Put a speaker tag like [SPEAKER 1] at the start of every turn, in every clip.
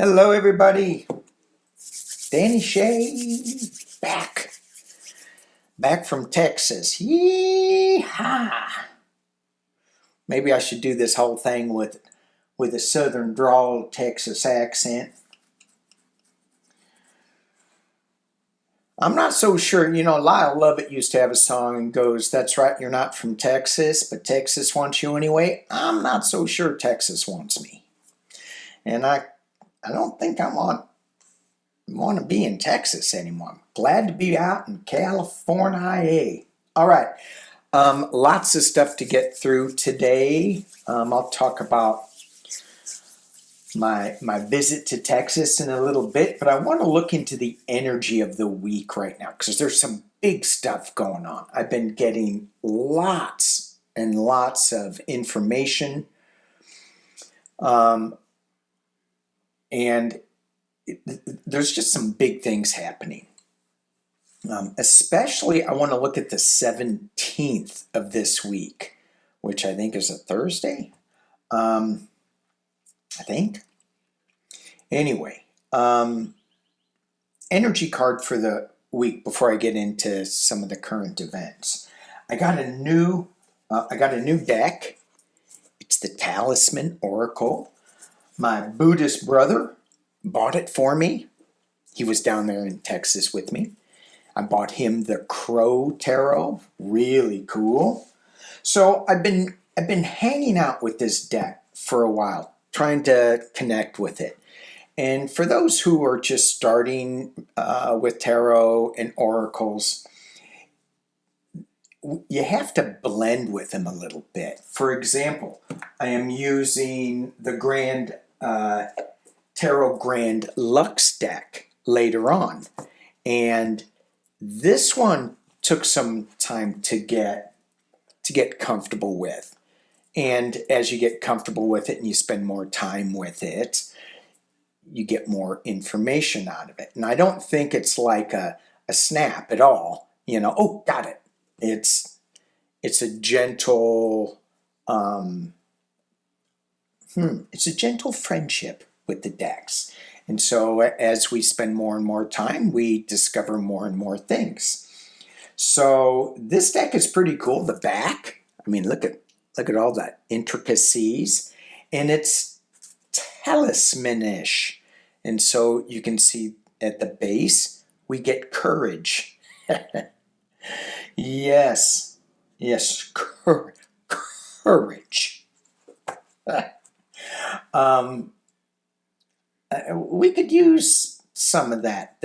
[SPEAKER 1] Hello, everybody. Danny Shay back from Texas. Yee-haw! Maybe I should do this whole thing with a southern drawl Texas accent. I'm not so sure. You know, Lyle Lovett used to have a song and goes, "That's right, you're not from Texas, but Texas wants you anyway." I'm not so sure Texas wants me, and I don't think I want to be in Texas anymore. I'm glad to be out in California. All right, lots of stuff to get through today. I'll talk about my visit to Texas in a little bit, but I want to look into the energy of the week right now because there's some big stuff going on. I've been getting lots and lots of information, and there's just some big things happening. Especially, I want to look at the 17th of this week, which I think is a Thursday. I think. Anyway, energy card for the week before I get into some of the current events. I got a new deck. It's the Talisman Oracle. My Buddhist brother bought it for me. He was down there in Texas with me. I bought him the Crow Tarot. Really cool. So I've been hanging out with this deck for a while, trying to connect with it. And for those who are just starting with tarot and oracles, you have to blend with them a little bit. For example, I am using the Tarot Grand Lux deck later on, and this one took some time to get comfortable with. And as you get comfortable with it and you spend more time with it, you get more information out of it. And I don't think it's like a snap at all. You know, oh, got it. It's a gentle it's a gentle friendship with the decks. And so as we spend more and more time, we discover more and more things. So this deck is pretty cool. The back, I mean, look at all that intricacies, and it's talismanish. And so you can see at the base, we get courage. Yes, courage. We could use some of that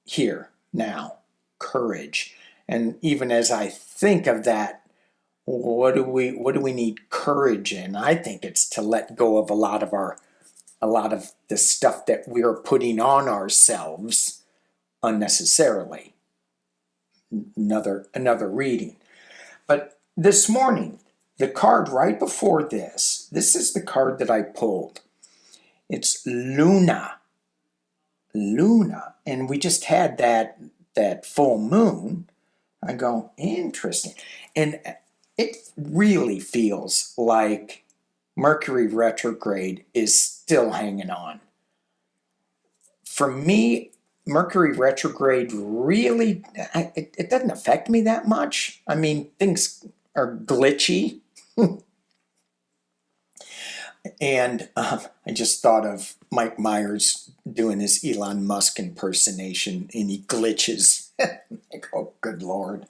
[SPEAKER 1] here now, courage. And even as I think of that, what do we need courage in? I think it's to let go of a lot of the stuff that we're putting on ourselves unnecessarily. Another reading. But this morning, the card right before this is the card that I pulled. It's Luna. And we just had that full moon. I go, interesting. And it really feels like Mercury retrograde is still hanging on. For me, Mercury retrograde really, it doesn't affect me that much. I mean, things are glitchy. And I just thought of Mike Myers doing his Elon Musk impersonation, and he glitches. Like, oh, good Lord.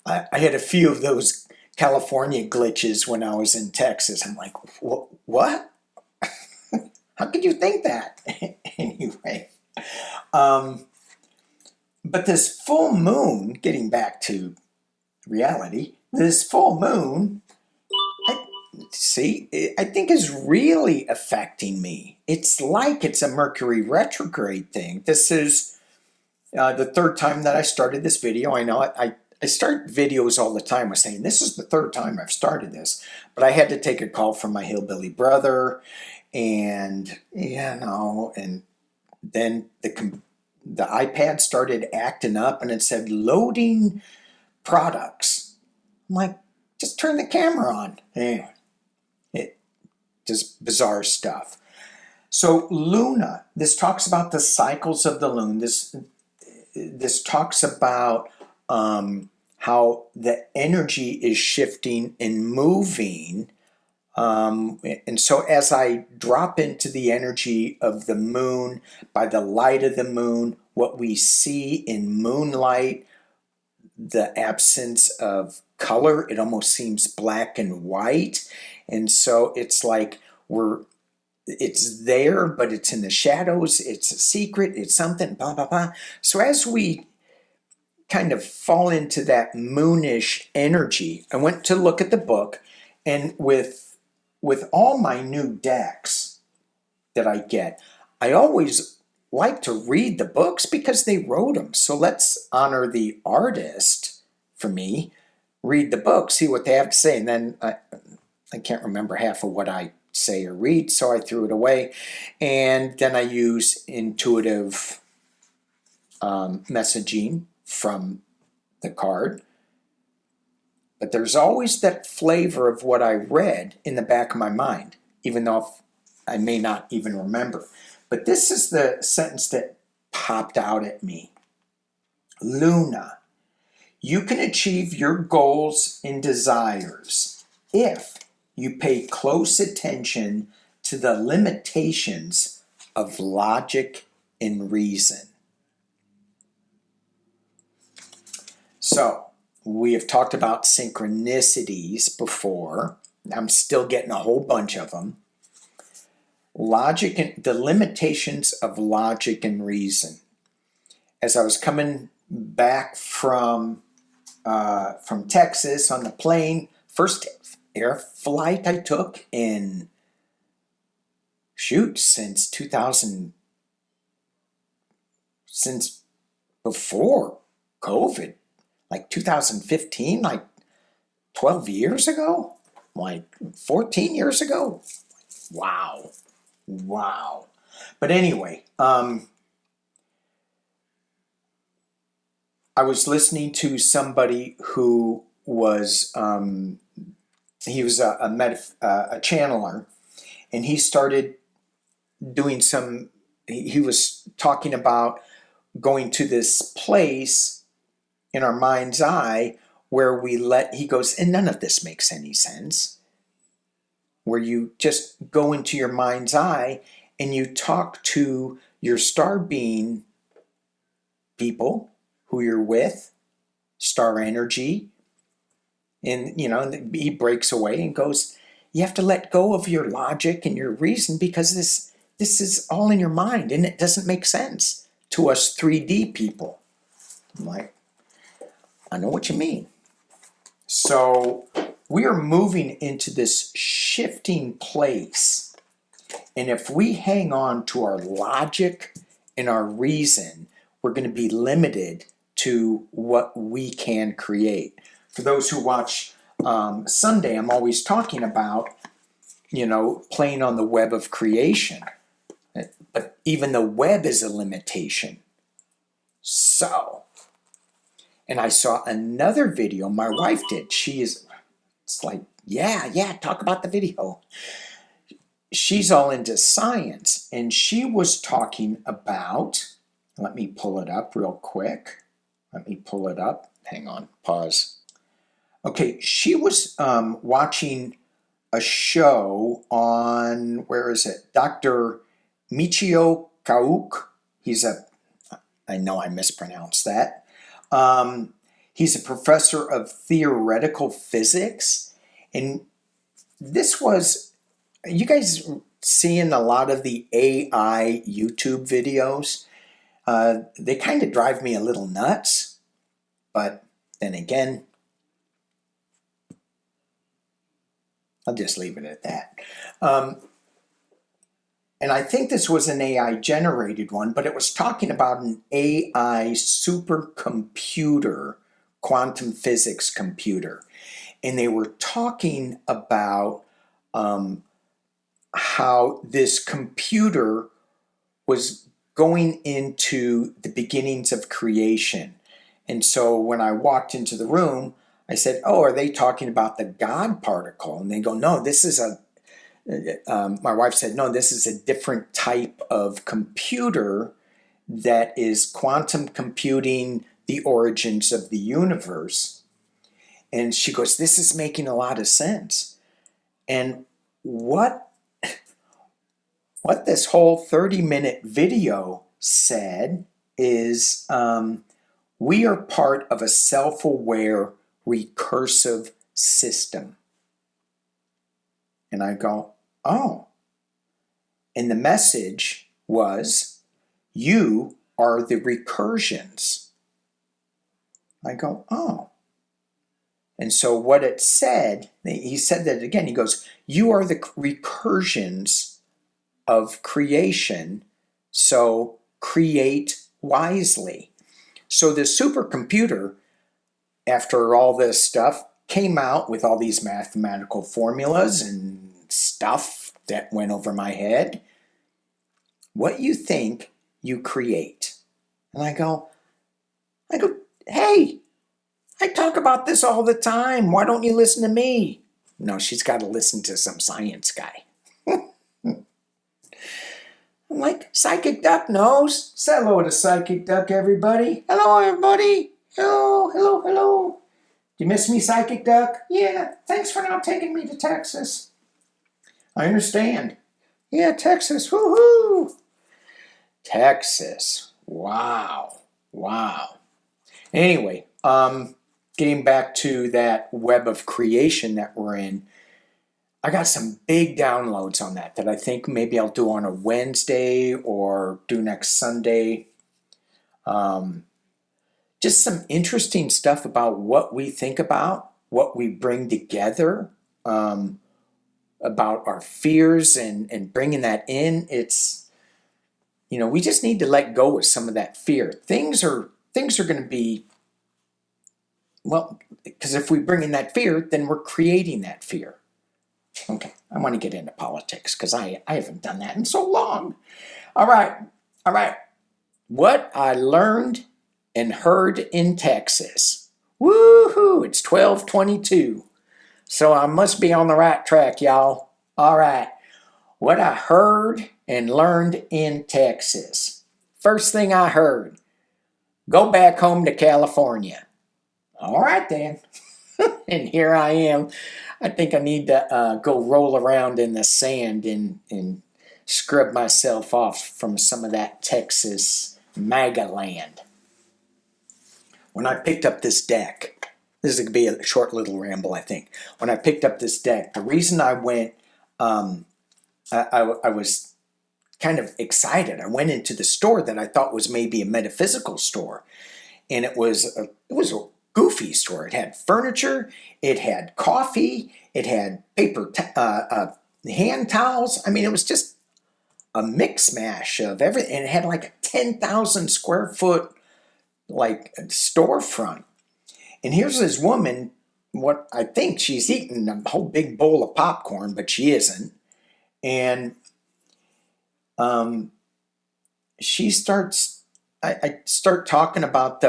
[SPEAKER 1] I had a few of those California glitches when I was in Texas. I'm like, what? How could you think that? Anyway. But this full moon, getting back to reality, this full moon, I think is really affecting me. It's like it's a Mercury retrograde thing. This is the third time that I started this video. I know I start videos all the time with saying, this is the third time I've started this. But I had to take a call from my hillbilly brother. And, and then the iPad started acting up and it said loading products. I'm like, just turn the camera on. Anyway, it just bizarre stuff. So Luna, this talks about the cycles of the moon. This talks about how the energy is shifting and moving. And so as I drop into the energy of the moon, by the light of the moon, what we see in moonlight, the absence of color, it almost seems black and white. And so it's like it's there, but it's in the shadows, it's a secret, it's something, blah, blah, blah. So as we kind of fall into that moonish energy, I went to look at the book, and with all my new decks that I get, I always like to read the books because they wrote them. So let's honor the artist for me, read the book, see what they have to say, and then I can't remember half of what I say or read, so I threw it away. And then I use intuitive messaging from the card. But there's always that flavor of what I read in the back of my mind, even though I may not even remember. But this is the sentence that popped out at me. Luna, you can achieve your goals and desires if you pay close attention to the limitations of logic and reason. So, we have talked about synchronicities before. I'm still getting a whole bunch of them. Logic and the limitations of logic and reason. As I was coming back from Texas on the plane, first air flight I took in, since 2000, since before COVID, like 2015, like 12 years ago, like 14 years ago. Wow. But anyway, I was listening to somebody who was, he was a channeler, and he started doing he was talking about going to this place in our mind's eye where he goes, and none of this makes any sense, where you just go into your mind's eye and you talk to your star being people who you're with, star energy, and he breaks away and goes, you have to let go of your logic and your reason because this is all in your mind and it doesn't make sense to us 3D people. I'm like, I know what you mean. So we are moving into this shifting place. And if we hang on to our logic and our reason, we're going to be limited to what we can create. For those who watch Sunday, I'm always talking about, playing on the web of creation. But even the web is a limitation. So, and I saw another video my wife did. It's like, yeah, talk about the video. She's all into science, and she was talking about, let me pull it up real quick. Hang on, pause. Okay, she was watching a show on, where is it? Dr. Michio Kauk. I know I mispronounced that. He's a professor of theoretical physics. And this was, you guys seeing a lot of the AI YouTube videos? They kind of drive me a little nuts. But then again, I'll just leave it at that. And I think this was an AI generated one, but it was talking about an AI supercomputer, quantum physics computer. And they were talking about how this computer was going into the beginnings of creation. And so when I walked into the room, I said, oh, are they talking about the God particle? And they go, no, this is My wife said, no, this is a different type of computer that is quantum computing the origins of the universe. And she goes, this is making a lot of sense. And what this whole 30-minute video said is we are part of a self-aware recursive system. And I go, oh. And the message was, you are the recursions. I go, oh. And so what it said, he said that again, he goes, you are the recursions of creation, so create wisely. So the supercomputer, after all this stuff, came out with all these mathematical formulas and stuff that went over my head. What you think, you create. And I go, hey, I talk about this all the time. Why don't you listen to me? No, she's got to listen to some science guy. I'm like, Psychic Duck knows. Say hello to Psychic Duck, everybody. Hello, everybody. Hello, hello, hello. Do you miss me, Psychic Duck? Yeah, thanks for not taking me to Texas. I understand. Yeah, Texas, woohoo. Texas, wow, wow. Anyway, getting back to that web of creation that we're in, I got some big downloads on that I think maybe I'll do on a Wednesday or do next Sunday. Just some interesting stuff about what we think about, what we bring together, about our fears and bringing that in. It's, you know, we just need to let go of some of that fear. Things are going to be, well, because if we bring in that fear, then we're creating that fear. Okay, I want to get into politics because I haven't done that in so long. All right. What I learned and heard in Texas. Woohoo! It's 12:22. So I must be on the right track, y'all. All right. What I heard and learned in Texas. First thing I heard, go back home to California. All right, then. And here I am. I think I need to go roll around in the sand and scrub myself off from some of that Texas MAGA land. When I picked up this deck, this is going to be a short little ramble, I think. When I picked up this deck, the reason I went, I was kind of excited. I went into the store that I thought was maybe a metaphysical store, and it was a goofy store. It had furniture, it had coffee, it had paper hand towels. I mean, it was just a mix mash of everything. And it had like a 10,000 square foot like storefront. And here's this woman, what I think she's eating a whole big bowl of popcorn, but she isn't. And she starts, I start talking about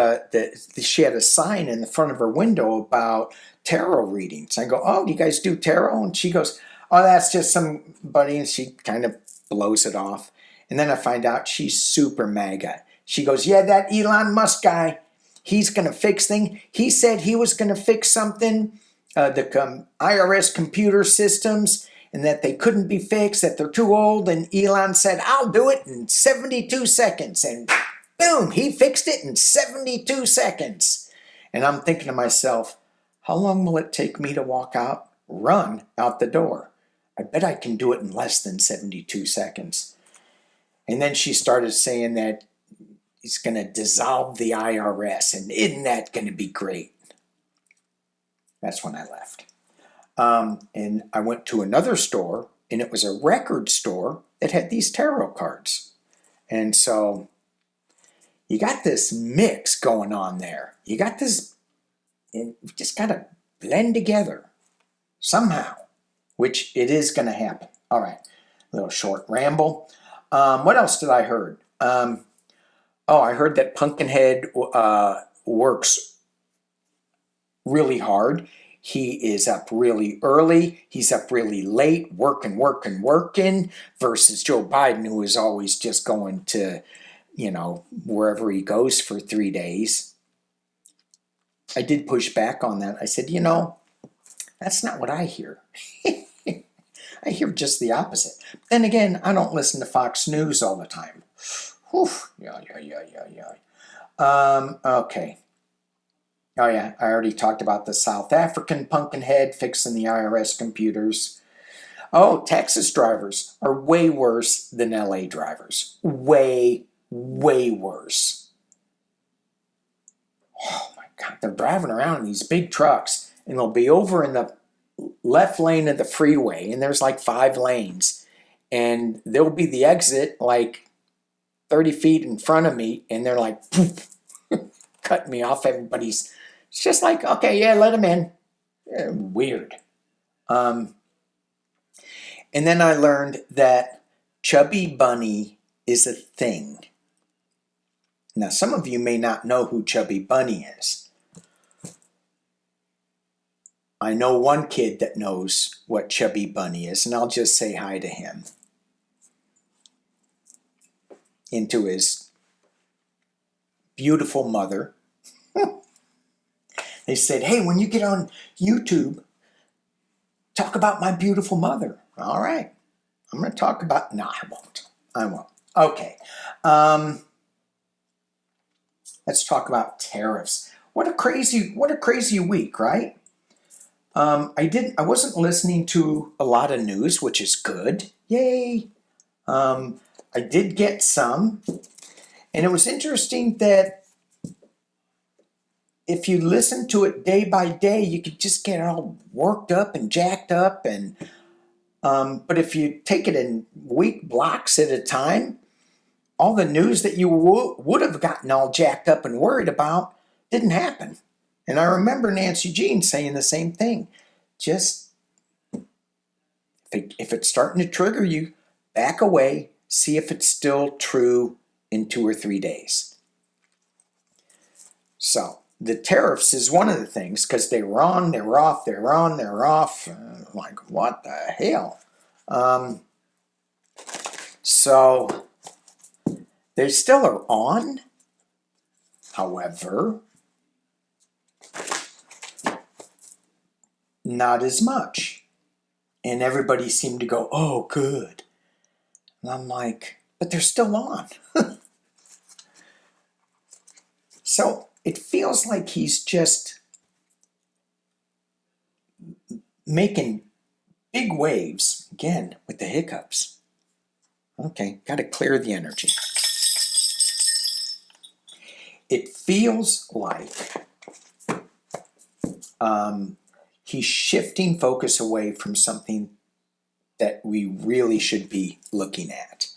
[SPEAKER 1] she had a sign in the front of her window about tarot readings. I go, oh, do you guys do tarot? And she goes, oh, that's just somebody. And she kind of blows it off. And then I find out she's super MAGA. She goes, yeah, that Elon Musk guy, he's going to fix things. He said he was going to fix something, the IRS computer systems, and that they couldn't be fixed, that they're too old. And Elon said, I'll do it in 72 seconds. And boom, he fixed it in 72 seconds. And I'm thinking to myself, how long will it take me to run out the door? I bet I can do it in less than 72 seconds. And then she started saying that he's going to dissolve the IRS, and isn't that going to be great? That's when I left. And I went to another store, and it was a record store that had these tarot cards. And so you got this mix going on there. You got this, and you just got to blend together somehow, which it is going to happen. All right, a little short ramble. What else did I heard? I heard that Pumpkinhead works really hard. He is up really early. He's up really late, working, versus Joe Biden, who is always just going to, wherever he goes for 3 days. I did push back on that. I said, that's not what I hear. I hear just the opposite. Then again, I don't listen to Fox News all the time. Whew. Yeah. Okay. Oh yeah, I already talked about the South African pumpkinhead fixing the IRS computers. Oh, Texas drivers are way worse than LA drivers. Way worse. Oh my God, they're driving around in these big trucks and they'll be over in the left lane of the freeway and there's like 5 lanes and there'll be the exit like 30 feet in front of me and they're like cutting me off. Everybody's, it's just like, okay, yeah, let them in. Weird. And then I learned that Chubby Bunny is a thing. Now, some of you may not know who Chubby Bunny is. I know one kid that knows what Chubby Bunny is, and I'll just say hi to him. Into his beautiful mother. They said, hey, when you get on YouTube, talk about my beautiful mother. All right. I'm going to talk about... No, I won't. Okay. Let's talk about tariffs. What a crazy week, right? I wasn't listening to a lot of news, which is good. Yay. I did get some. And it was interesting that if you listen to it day by day, you could just get all worked up and jacked up. And but if you take it in week blocks at a time, all the news that you would have gotten all jacked up and worried about didn't happen. And I remember Nancy Jean saying the same thing. Just, if it's starting to trigger you, back away, see if it's still true in 2 or 3 days. So, the tariffs is one of the things, because they were on, they were off, they were on, they were off. Like, what the hell? So, they still are on. However, not as much. And everybody seemed to go, oh, good. And I'm like, but they're still on. So it feels like he's just making big waves, again, with the hiccups. Okay, got to clear the energy. It feels like he's shifting focus away from something that we really should be looking at.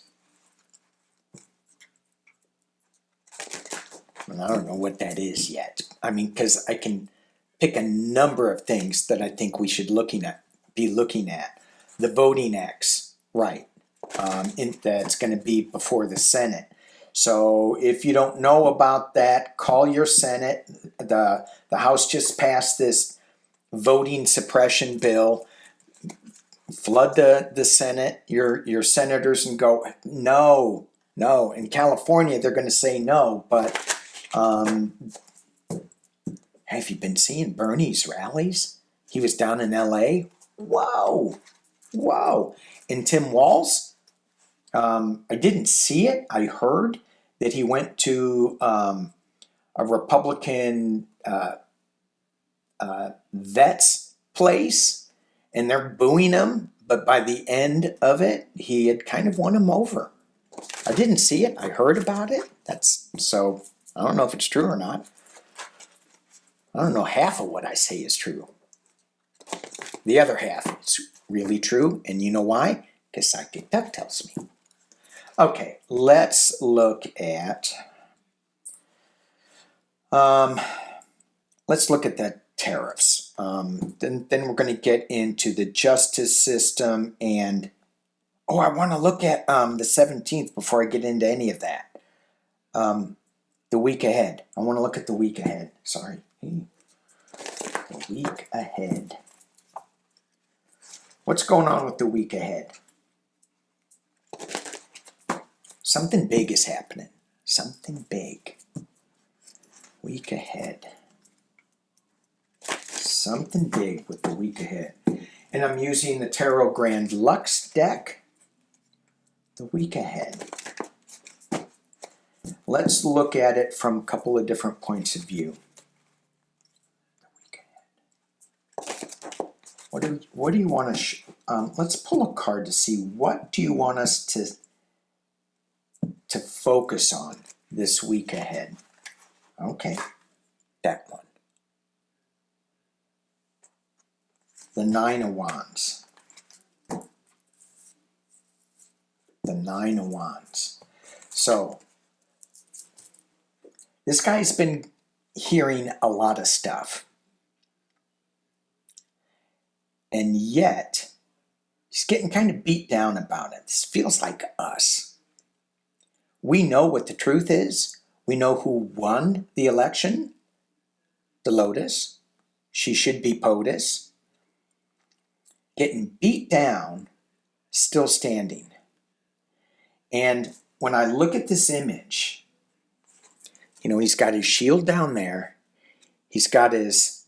[SPEAKER 1] And I don't know what that is yet. I mean, because I can pick a number of things that I think we should be looking at. The Voting Acts, right? That's going to be before the Senate. So if you don't know about that, call your Senate. The House just passed this voting suppression bill. Flood the Senate, your senators, and go, no. In California, they're going to say no, but have you been seeing Bernie's rallies? He was down in LA. Whoa. And Tim Walz, I didn't see it. I heard that he went to a Republican vet's place, and they're booing him. But by the end of it, he had kind of won him over. I didn't see it. I heard about it. So I don't know if it's true or not. I don't know half of what I say is true. The other half is really true, and you know why? Because PsychicDuck tells me. Okay, let's look at the tariffs. Then we're going to get into the justice system, and I want to look at the 17th before I get into any of that. The week ahead. I want to look at the week ahead. Sorry. The week ahead. What's going on with the week ahead? Something big is happening. Something big. Week ahead. Something big with the week ahead. And I'm using the Tarot Grand Lux deck. The week ahead. Let's look at it from a couple of different points of view. The week ahead. What do you want to? Let's pull a card to see what do you want us to focus on this week ahead. Okay, that one. The Nine of Wands. The Nine of Wands. So, this guy's been hearing a lot of stuff. And yet, he's getting kind of beat down about it. This feels like us. We know what the truth is. We know who won the election. The Lotus. She should be POTUS. Getting beat down, still standing. And when I look at this image, you know, he's got his shield down there. He's got his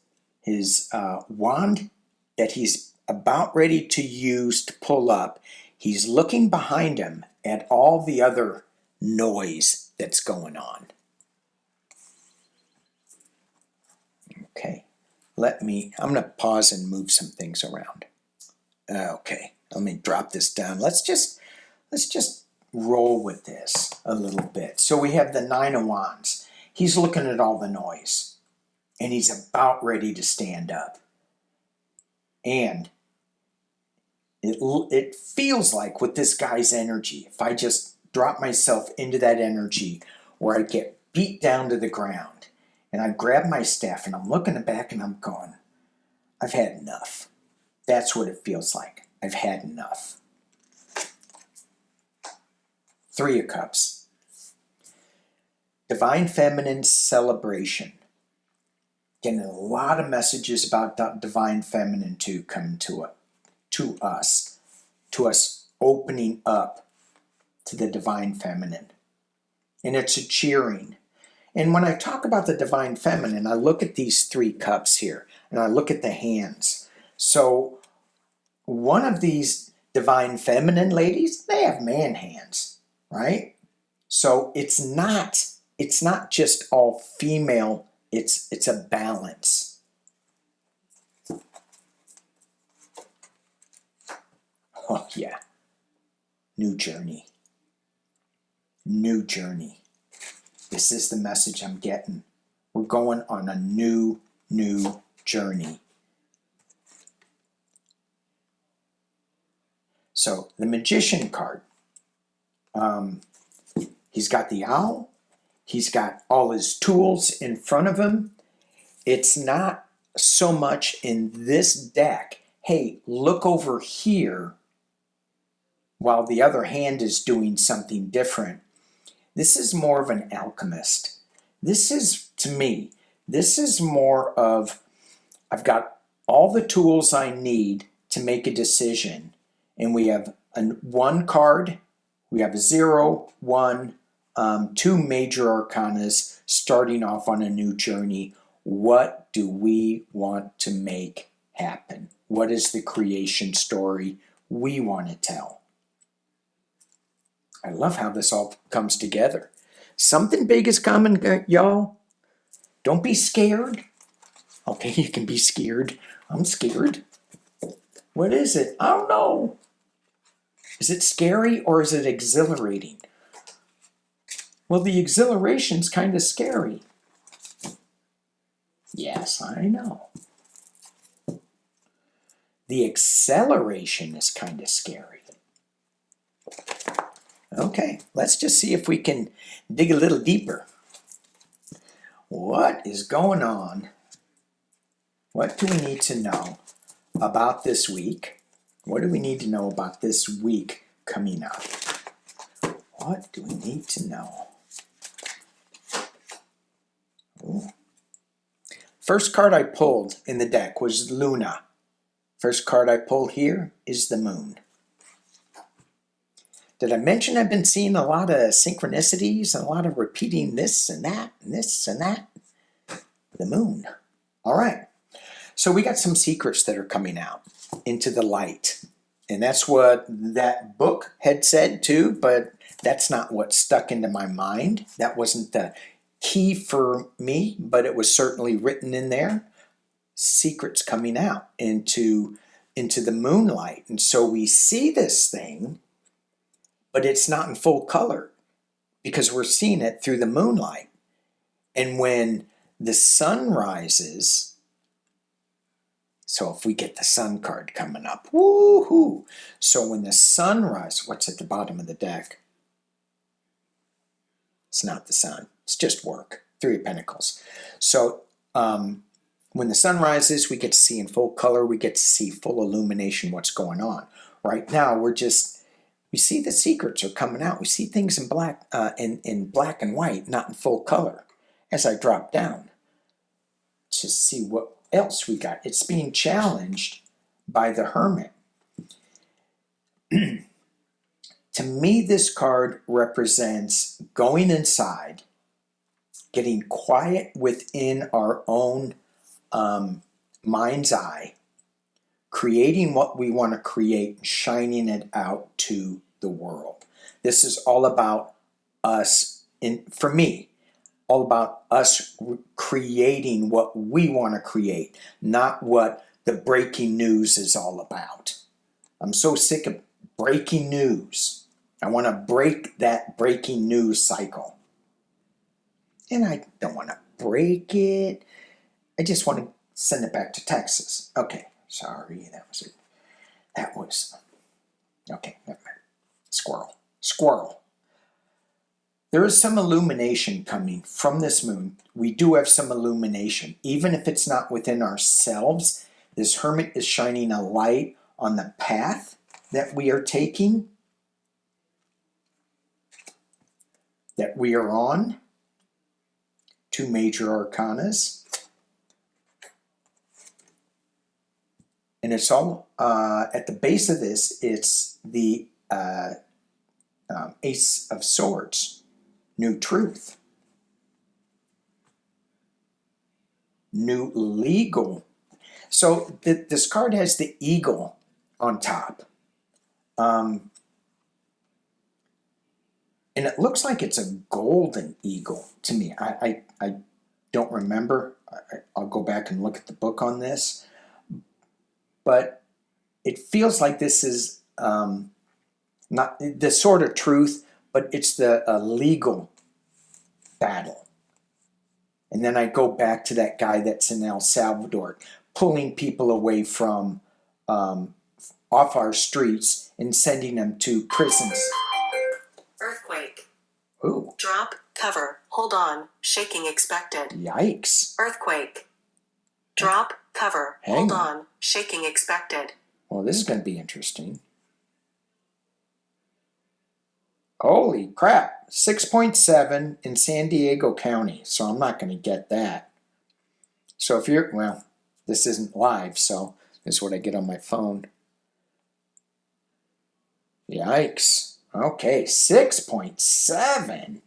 [SPEAKER 1] wand that he's about ready to use to pull up. He's looking behind him at all the other noise that's going on. Okay, I'm going to pause and move some things around. Okay, let me drop this down. Let's just roll with this a little bit. So we have the Nine of Wands. He's looking at all the noise, and he's about ready to stand up. And it feels like with this guy's energy, if I just drop myself into that energy where I get beat down to the ground, and I grab my staff, and I'm looking back, and I'm going, I've had enough. That's what it feels like. I've had enough. Three of Cups. Divine Feminine celebration. Getting a lot of messages about Divine Feminine to come to us opening up to the Divine Feminine. And it's a cheering. And when I talk about the Divine Feminine, I look at these three cups here, and I look at the hands. So one of these Divine Feminine ladies, they have man hands, right? So it's not just all female, it's a balance. Oh yeah. New journey. New journey. This is the message I'm getting. We're going on a new journey. So the Magician card, he's got the owl, he's got all his tools in front of him. It's not so much in this deck, hey, look over here while the other hand is doing something different. This is more of an alchemist. This is, to me, this is more of, I've got all the tools I need to make a decision. And we have one card, we have a 0, 1, two major arcanas starting off on a new journey. What do we want to make happen? What is the creation story we want to tell? I love how this all comes together. Something big is coming, y'all. Don't be scared. Okay, you can be scared. I'm scared. What is it? I don't know. Is it scary or is it exhilarating? Well, the exhilaration's kind of scary. Yes, I know. The acceleration is kind of scary. Okay, let's just see if we can dig a little deeper. What is going on? What do we need to know about this week? What do we need to know about this week coming up? What do we need to know? Ooh. First card I pulled in the deck was Luna. First card I pulled here is the Moon. Did I mention I've been seeing a lot of synchronicities and a lot of repeating this and that and this and that? The Moon. All right. So we got some secrets that are coming out into the light. And that's what that book had said too, but that's not what stuck into my mind. That wasn't the key for me, but it was certainly written in there. Secrets coming out into the moonlight. And so we see this thing, but it's not in full color because we're seeing it through the moonlight. And when the sun rises, so if we get the sun card coming up, woohoo! So when the sun rises, what's at the bottom of the deck? It's not the sun, it's just work, 3 of Pentacles. So when the sun rises, we get to see in full color, we get to see full illumination what's going on. Right now, we see the secrets are coming out. We see things in black, in black and white, not in full color. As I drop down to see what else we got. It's being challenged by the Hermit. To me, this card represents going inside, getting quiet within our own mind's eye, creating what we want to create, and shining it out to the world. This is all about us, for me, all about us creating what we want to create, not what the breaking news is all about. I'm so sick of breaking news. I want to break that breaking news cycle. And I don't want to break it. I just want to send it back to Texas. Okay, sorry, that was it. That was, okay, never mind. Squirrel. There is some illumination coming from this moon. We do have some illumination. Even if it's not within ourselves, this Hermit is shining a light on the path that we are taking, that we are on. 2 major arcanas. And it's all, at the base of this, it's the Ace of Swords. New truth. New legal. So this card has the eagle on top. And it looks like it's a golden eagle to me. I don't remember. I'll go back and look at the book on this. But it feels like this is not the sword of truth, but it's the legal battle. And then I go back to that guy that's in El Salvador, pulling people away from off our streets and sending them to prisons.
[SPEAKER 2] Earthquake.
[SPEAKER 1] Ooh.
[SPEAKER 2] Drop, cover, hold on, shaking expected.
[SPEAKER 1] Yikes.
[SPEAKER 2] Earthquake. Drop, cover,
[SPEAKER 1] Hang
[SPEAKER 2] hold
[SPEAKER 1] on.
[SPEAKER 2] on, shaking expected.
[SPEAKER 1] Well, this is going to be interesting. Holy crap. 6.7 in San Diego County. So I'm not going to get that. So if you're, well, this isn't live, so this is what I get on my phone. Yikes. Okay, 6.7.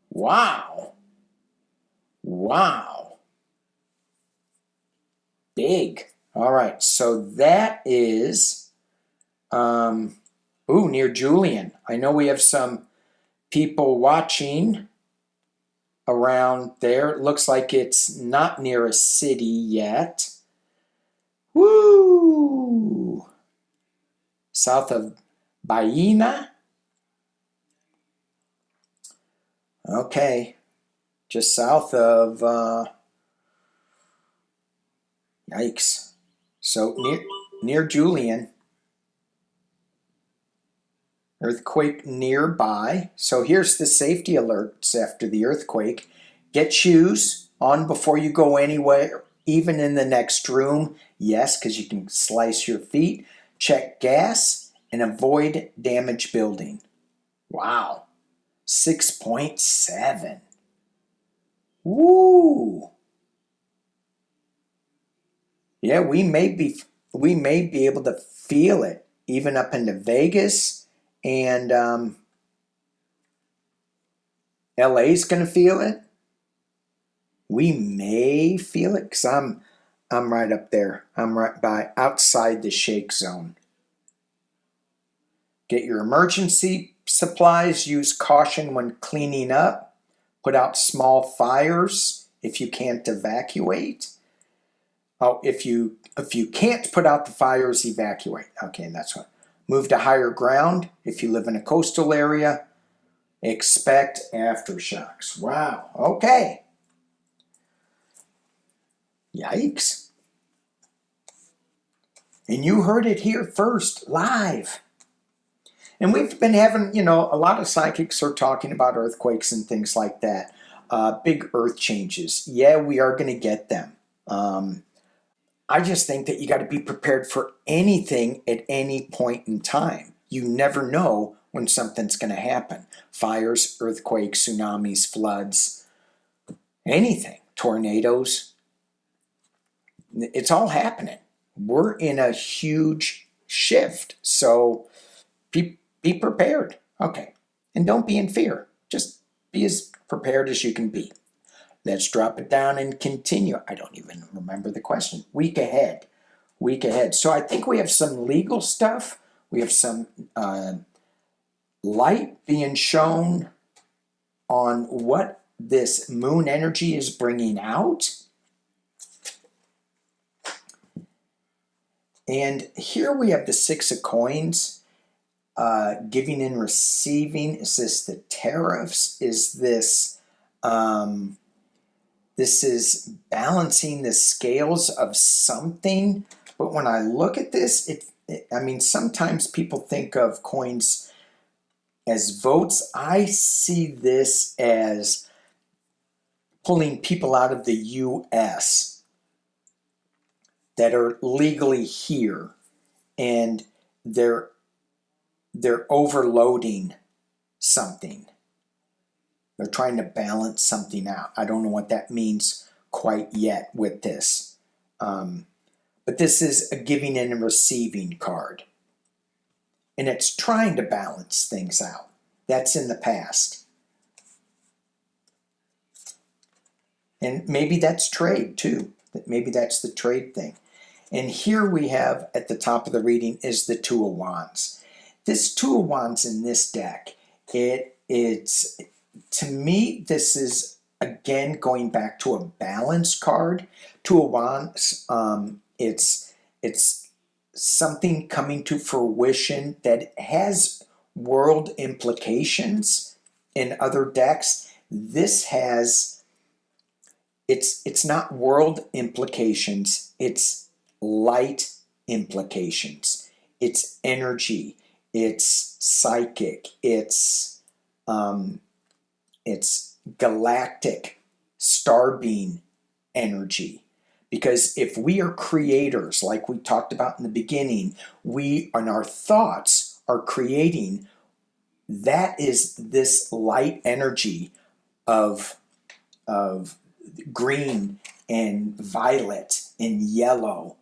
[SPEAKER 1] Wow. Wow. Big. All right, so that is, near Julian. I know we have some people watching around there. It looks like it's not near a city yet. Woo! South of Baena. Okay, just south of, yikes. So near Julian. Earthquake nearby. So here's the safety alerts after the earthquake. Get shoes on before you go anywhere, even in the next room. Yes, because you can slice your feet. Check gas and avoid damaged building. Wow. 6.7. Woo. Yeah, we may be able to feel it even up into Vegas, and LA's going to feel it. We may feel it because I'm right up there. I'm right by outside the shake zone. Get your emergency supplies. Use caution when cleaning up. Put out small fires if you can't evacuate. Oh, if you can't put out the fires, evacuate. Okay, and that's what. Move to higher ground. If you live in a coastal area, expect aftershocks. Wow. Okay. Yikes. And you heard it here first, live. And we've been having, a lot of psychics are talking about earthquakes and things like that. Big earth changes. Yeah, we are going to get them. I just think that you got to be prepared for anything at any point in time. You never know when something's going to happen. Fires, earthquakes, tsunamis, floods, anything, tornadoes. It's all happening. We're in a huge shift. So be prepared. Okay. And don't be in fear. Just be as prepared as you can be. Let's drop it down and continue. I don't even remember the question. Week ahead. Week ahead. So I think we have some legal stuff. We have some light being shown on what this moon energy is bringing out. And here we have the Six of Coins. Giving and receiving. Is this the tariffs? Is this... This is balancing the scales of something. But when I look at this, sometimes people think of coins as votes. I see this as pulling people out of the U.S. that are legally here, and they're overloading something. They're trying to balance something out. I don't know what that means quite yet with this. But this is a giving and a receiving card. And it's trying to balance things out. That's in the past. And maybe that's trade too. Maybe that's the trade thing. And here we have at the top of the reading is the Two of Wands. This Two of Wands in this deck, it's... To me, this is, again, going back to a balance card. Two of Wands, it's something coming to fruition that has world implications in other decks. This has, it's not world implications, it's light implications. It's energy, it's psychic, it's galactic star being energy. Because if we are creators, like we talked about in the beginning, we and our thoughts are creating, that is this light energy of green and violet and yellow.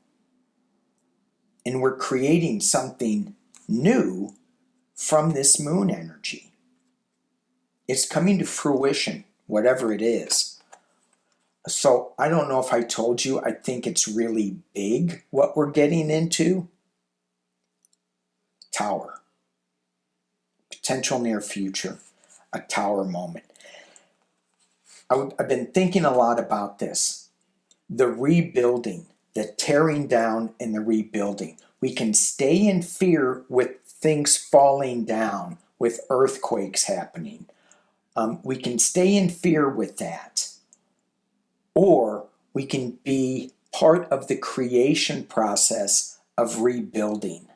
[SPEAKER 1] And we're creating something new from this moon energy. It's coming to fruition, whatever it is. So I don't know if I told you, I think it's really big what we're getting into. Tower. Potential near future. A tower moment. I've been thinking a lot about this. The rebuilding, the tearing down and the rebuilding. We can stay in fear with things falling down, with earthquakes happening. We can stay in fear with that. Or we can be part of the creation process of rebuilding.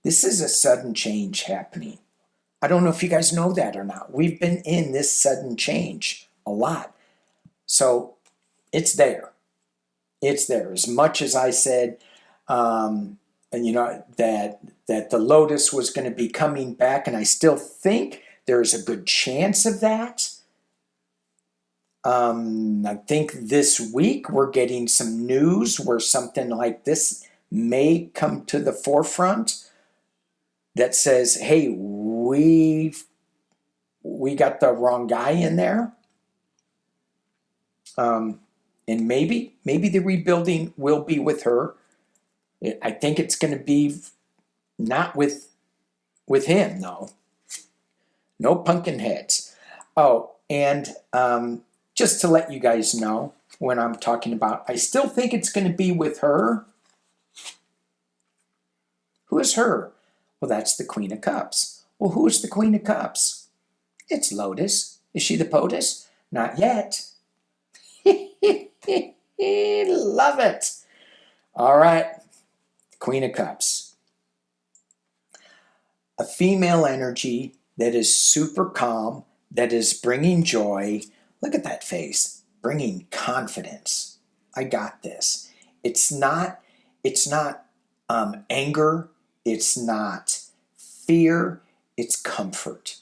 [SPEAKER 1] This is a sudden change happening. I don't know if you guys know that or not. We've been in this sudden change a lot. So it's there. It's there. As much as I said, that the Lotus was going to be coming back, and I still think there's a good chance of that. I think this week we're getting some news where something like this may come to the forefront that says, hey, we got the wrong guy in there. And maybe the rebuilding will be with her. I think it's going to be not with him, though. No pumpkin heads. Oh, and just to let you guys know when I'm talking about, I still think it's going to be with her. Who is her? Well, that's the Queen of Cups. Well, who is the Queen of Cups? It's Lotus. Is she the POTUS? Not yet. Love it. All right. Queen of Cups. A female energy that is super calm, that is bringing joy. Look at that face. Bringing confidence. I got this. It's not anger. It's not fear. It's comfort.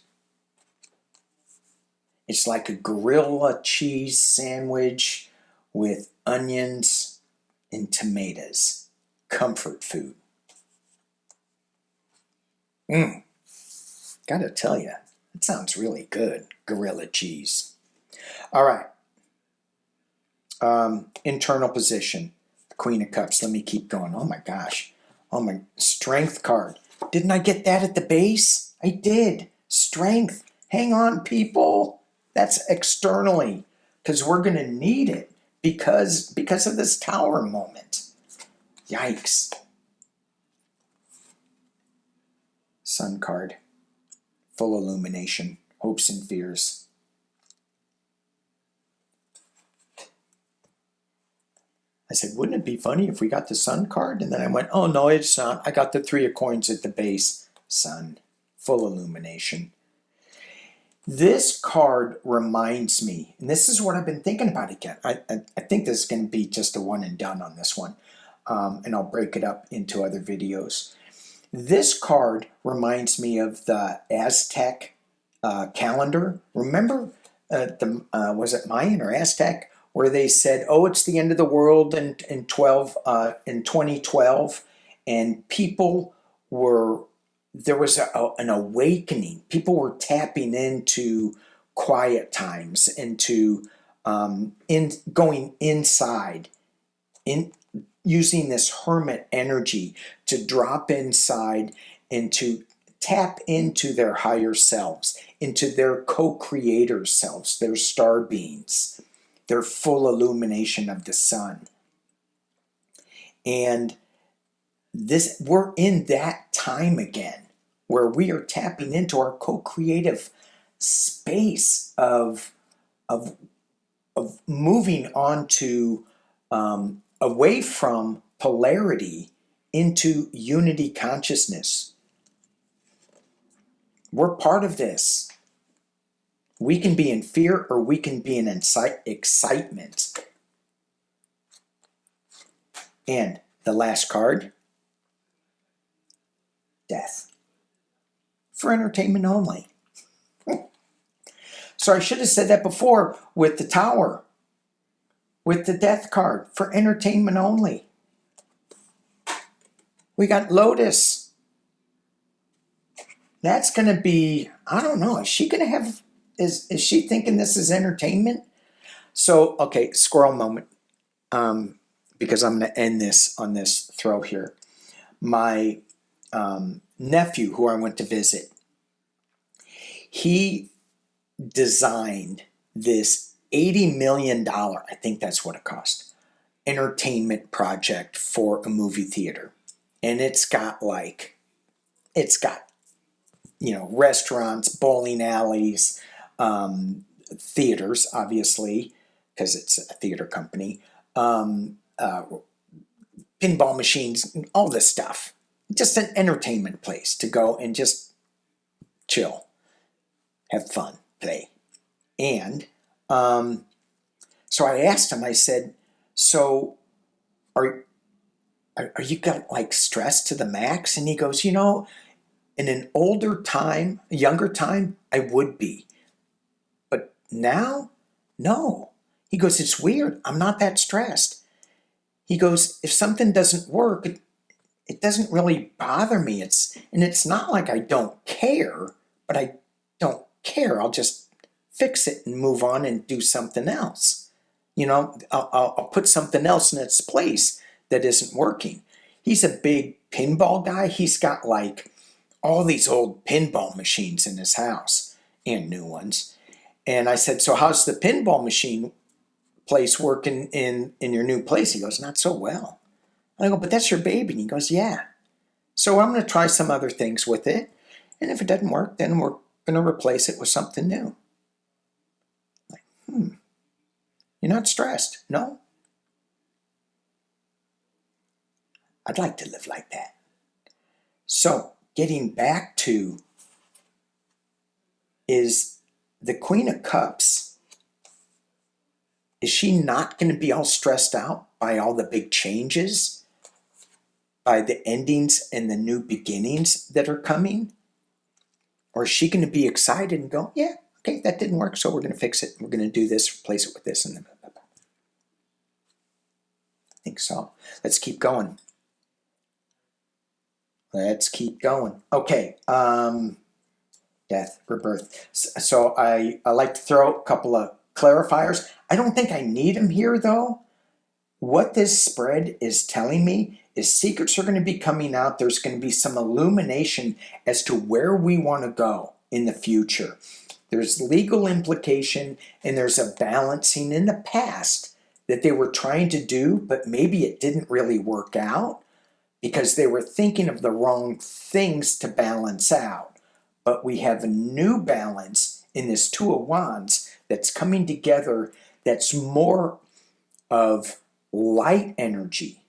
[SPEAKER 1] It's like a grilla cheese sandwich with onions and tomatoes. Comfort food. Gotta tell you, it sounds really good. Gorilla cheese. All right. Internal position. Queen of Cups. Let me keep going. Oh my gosh. Oh my. Strength card. Didn't I get that at the base? I did. Strength. Hang on, people. That's externally. Because we're going to need it. Because of this tower moment. Yikes. Sun card. Full illumination. Hopes and fears. I said, wouldn't it be funny if we got the Sun card? And then I went, oh no, it's not. I got the 3 of coins at the base. Sun. Full illumination. This card reminds me, and this is what I've been thinking about again. I think this is going to be just a one and done on this one. And I'll break it up into other videos. This card reminds me of the Aztec calendar. Remember, was it Mayan or Aztec? Where they said, oh, it's the end of the world in 2012. And people were, there was an awakening. People were tapping into quiet times, into going inside, using this hermit energy to drop inside and to tap into their higher selves, into their co-creator selves, their star beings, their full illumination of the sun. And we're in that time again, where we are tapping into our co-creative space of moving on to away from polarity into unity consciousness. We're part of this. We can be in fear or we can be in excitement. And the last card, death. For entertainment only. So I should have said that before with the tower. With the death card. For entertainment only. We got Lotus. That's going to be, I don't know, is she going to have, is she thinking this is entertainment? So, okay, squirrel moment. Because I'm going to end this on this throw here. My nephew, who I went to visit, he designed this $80 million, I think that's what it cost, entertainment project for a movie theater. And it's got, you know, restaurants, bowling alleys, theaters, obviously, because it's a theater company, pinball machines, all this stuff. Just an entertainment place to go and just chill, have fun, play. And so I asked him, I said, so are you got like stressed to the max? And he goes, you know, in an older time, a younger time, I would be. But now, no. He goes, it's weird. I'm not that stressed. He goes, if something doesn't work, it doesn't really bother me. It's not like I don't care, but I don't care. I'll just fix it and move on and do something else. You know, I'll put something else in its place that isn't working. He's a big pinball guy. He's got like all these old pinball machines in his house and new ones. And I said, so how's the pinball machine place working in your new place? He goes, not so well. I go, but that's your baby. And he goes, yeah. So I'm going to try some other things with it. And if it doesn't work, then we're going to replace it with something new. Like, you're not stressed? No? I'd like to live like that. So getting back to, is the Queen of Cups, is she not going to be all stressed out by all the big changes, by the endings and the new beginnings that are coming? Or is she going to be excited and go, yeah, okay, that didn't work, so we're going to fix it. We're going to do this, replace it with this, and then blah, blah, blah. I think so. Let's keep going. Let's keep going. Okay, death, rebirth. So I like to throw a couple of clarifiers. I don't think I need them here, though. What this spread is telling me is secrets are going to be coming out. There's going to be some illumination as to where we want to go in the future. There's legal implication, and there's a balancing in the past that they were trying to do, but maybe it didn't really work out because they were thinking of the wrong things to balance out. But we have a new balance in this Two of Wands that's coming together that's more of light energy.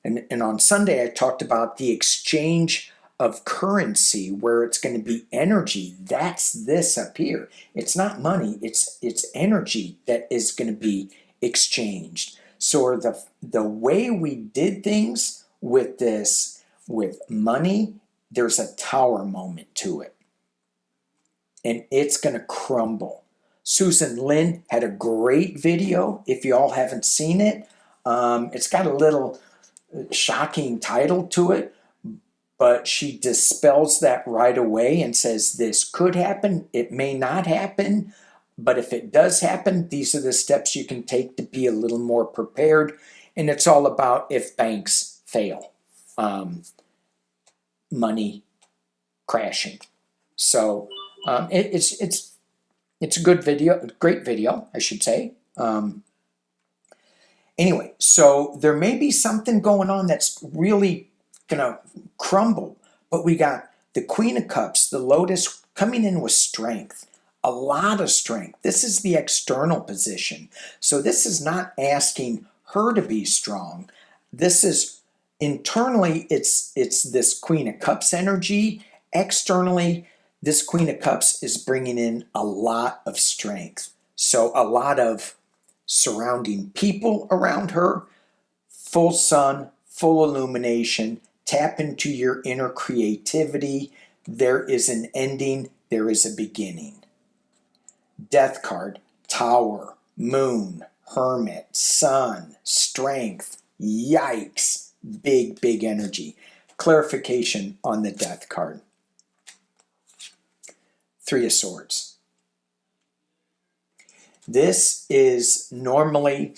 [SPEAKER 1] And on Sunday, I talked about the exchange of currency where it's going to be energy. That's this up here. It's not money. It's energy that is going to be exchanged. So the way we did things with this, with money, there's a tower moment to it. And it's going to crumble. Susan Lin had a great video. If you all haven't seen it, it's got a little shocking title to it, but she dispels that right away and says this could happen, it may not happen, but if it does happen, these are the steps you can take to be a little more prepared. And it's all about if banks fail, money crashing. So it's a good video, great video, I should say. Anyway, so there may be something going on that's really going to crumble, but we got the Queen of Cups, the Lotus, coming in with strength, a lot of strength. This is the external position. So this is not asking her to be strong. This is internally, it's this Queen of Cups energy. Externally, this Queen of Cups is bringing in a lot of strength. So a lot of surrounding people around her, full sun, full illumination, tap into your inner creativity. There is an ending, there is a beginning. Death card, Tower, Moon, Hermit, Sun, Strength, yikes, big, big energy. Clarification on the Death card. Three of Swords. This is normally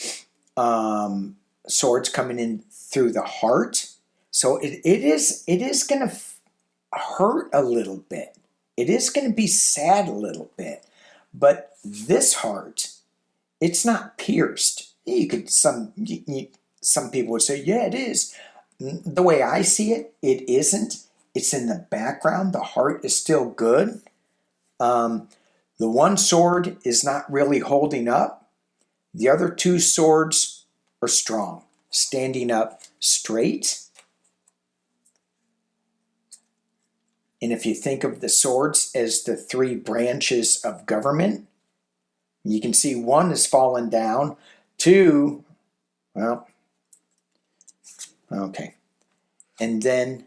[SPEAKER 1] swords coming in through the heart. So it is going to hurt a little bit. It is going to be sad a little bit. But this heart, it's not pierced. You could some people would say, yeah, it is. The way I see it, it isn't. It's in the background. The heart is still good. The one sword is not really holding up. The other two swords are strong, standing up straight. And if you think of the swords as the three branches of government, you can see one is fallen down, two, well, okay. And then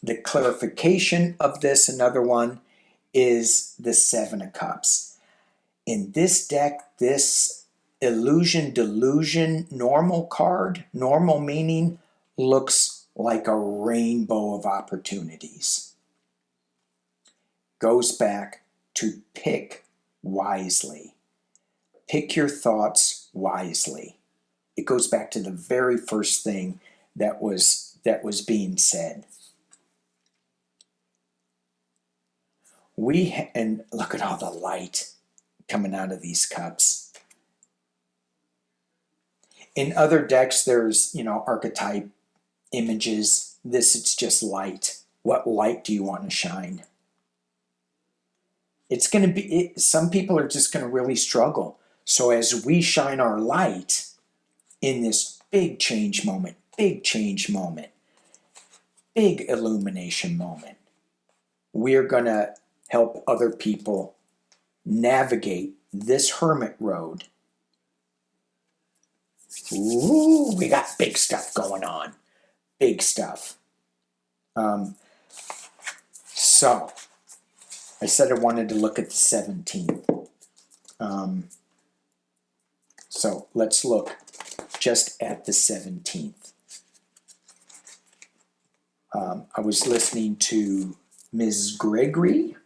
[SPEAKER 1] the clarification of this, another one, is the Seven of Cups. In this deck, this illusion delusion normal card, normal meaning, looks like a rainbow of opportunities. Goes back to pick wisely. Pick your thoughts wisely. It goes back to the very first thing that was being said. And look at all the light coming out of these cups. In other decks, there's, archetype images. This, it's just light. What light do you want to shine? It's going to be, some people are just going to really struggle. So as we shine our light in this big change moment, big illumination moment, we're going to help other people navigate this hermit road. Ooh, we got big stuff going on. Big stuff. So, I said I wanted to look at the 17th. So, let's look just at the 17th. I was listening to Ms. Gregory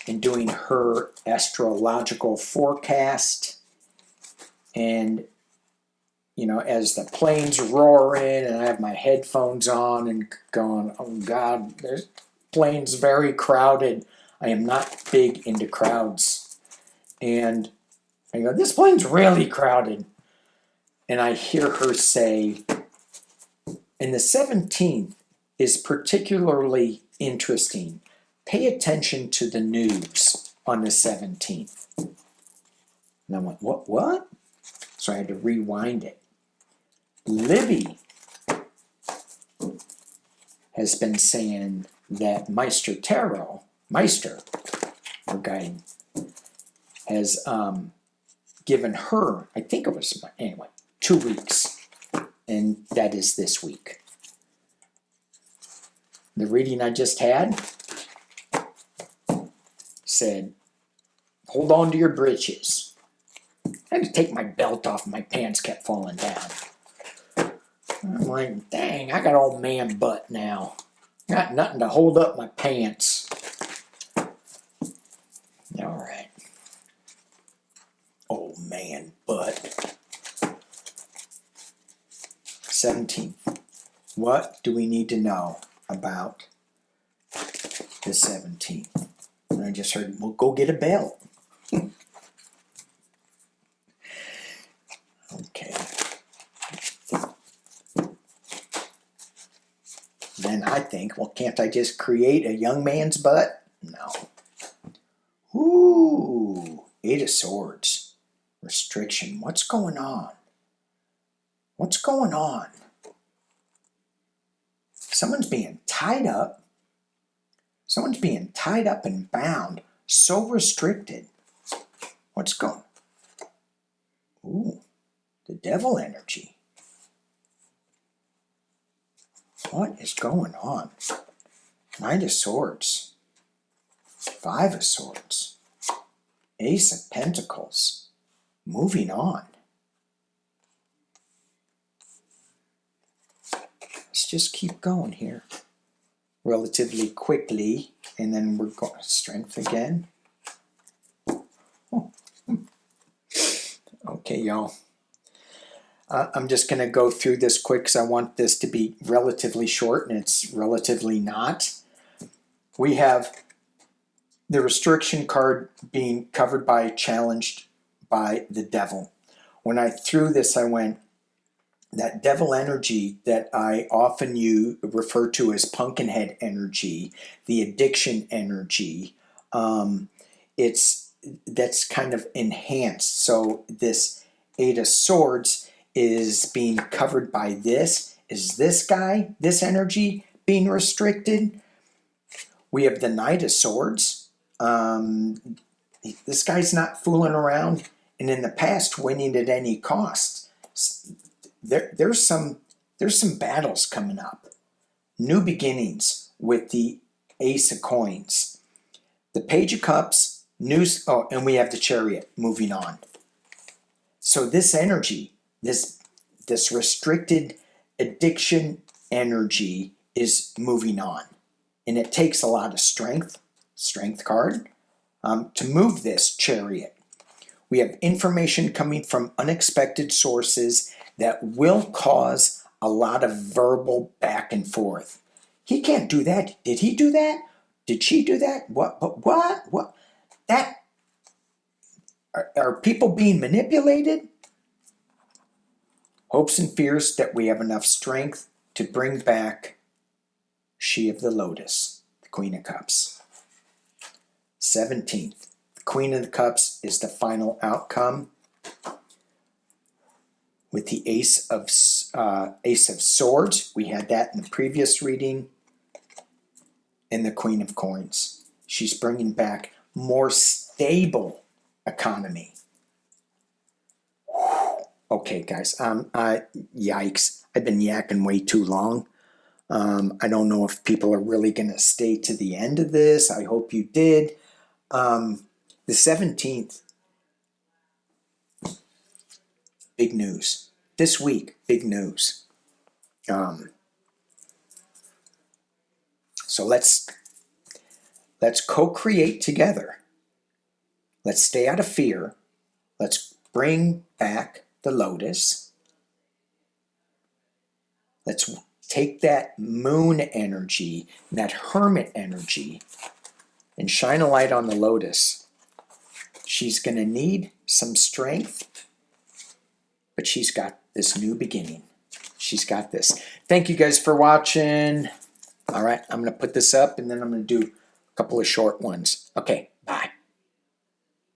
[SPEAKER 1] and doing her astrological forecast, and as the planes roar in and I have my headphones on and going, oh God, this plane's very crowded. I am not big into crowds. And I go, this plane's really crowded. And I hear her say, and the 17th is particularly interesting. Pay attention to the news on the 17th. And I went, what? So I had to rewind it. Libby has been saying that Meister, our guide, has given her, I think it was, anyway, 2 weeks. And that is this week. The reading I just had said, hold on to your britches. I had to take my belt off, my pants kept falling down. I'm like, dang, I got old man butt now. Got nothing to hold up my pants. All right. Old man butt. 17. What do we need to know about the 17th? And I just heard, well, go get a belt. Okay. Then I think, well, can't I just create a young man's butt? No. Ooh, 8 of Swords. Restriction. What's going on? What's going on? Someone's being tied up. Someone's being tied up and bound. So restricted. What's going on? Ooh, the devil energy. What is going on? 9 of Swords. 5 of Swords. Ace of Pentacles. Moving on. Let's just keep going here. Relatively quickly. And then we're going to strength again. Okay, y'all. I'm just going to go through this quick because I want this to be relatively short, and it's relatively not. We have the restriction card being covered by, challenged by the devil. When I threw this, I went, that devil energy that I often refer to as pumpkinhead energy, the addiction energy, that's kind of enhanced. So this 8 of Swords is being covered by this. Is this guy, this energy, being restricted? We have the Knight of Swords. This guy's not fooling around, and in the past, winning at any cost. There's some battles coming up. New beginnings with the Ace of Coins. The Page of Cups, news, oh, and we have the Chariot moving on. So this energy, this restricted addiction energy is moving on. And it takes a lot of strength card, to move this Chariot. We have information coming from unexpected sources that will cause a lot of verbal back and forth. He can't do that. Did he do that? Did she do that? What? That, are people being manipulated? Hopes and fears that we have enough strength to bring back She of the Lotus, the Queen of Cups. 17th, the Queen of the Cups is the final outcome, with the Ace of Swords. We had that in the previous reading. And the Queen of Coins. She's bringing back more stable economy. Okay, guys. Yikes. I've been yakking way too long. I don't know if people are really going to stay to the end of this. I hope you did. The 17th. Big news. This week, big news. So let's co-create together. Let's stay out of fear. Let's bring back the Lotus. Let's take that moon energy, that hermit energy, and shine a light on the Lotus. She's going to need some strength, but she's got this new beginning. She's got this. Thank you guys for watching. All right, I'm going to put this up, and then I'm going to do a couple of short ones. Okay, bye.